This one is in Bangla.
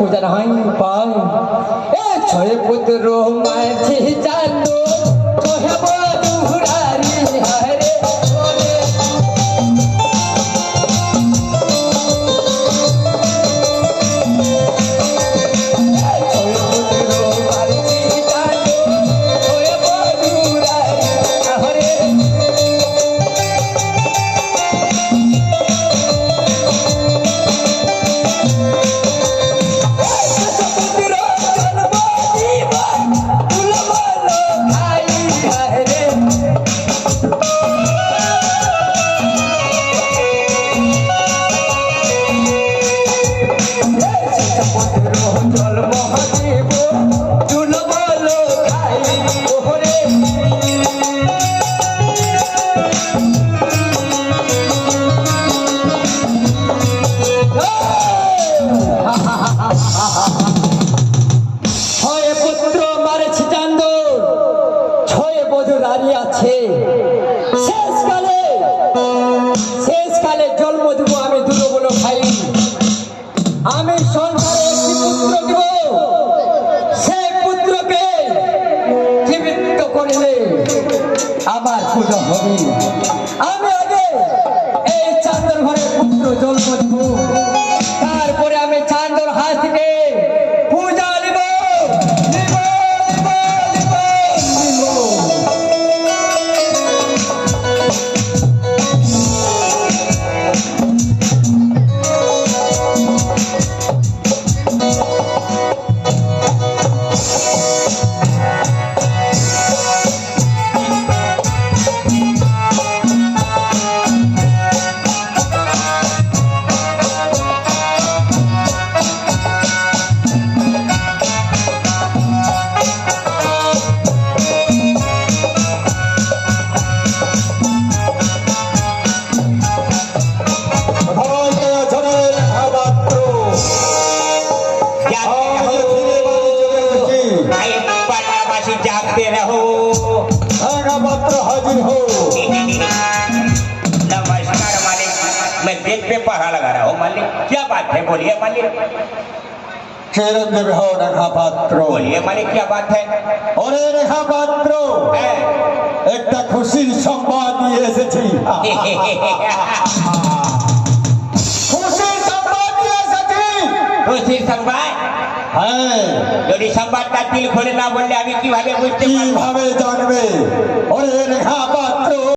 পূজার হাই পাই এ ছয় পুত্র মাঝে জানো ছয় বধুরারি হরে ওরে শেষকালে জন্ম দিব আমি দুটো বলো ভাই আমি সংসারে একটি পুত্র দিব সেই পুত্রকে জীবিত করলে আমার পূজা হবে আমি আগে এই চাঁদর ঘরে পুত্র জন্ম দিব তারপরে আমি চাঁদর হাত থেকে পূজা নিব जागते रहो पत्र हाजिर हो नमस्कार मालिक मैं गेट पे पहरा लगा रहा हूँ मालिक क्या बात है बोलिए मालिक हो रेखा पात्र बोलिए मालिक क्या बात है और रेखा पात्र एक खुशी संबाद নিয়ে এসেছি খুশি সংবাদ নিয়ে এসেছি খুশি সংবাদ হ্যাঁ যদি সংবাদটা দিল খুলে না বললে আমি কিভাবে বুঝতে পারবো কিভাবে জানবে ওরে রেখা পাত্র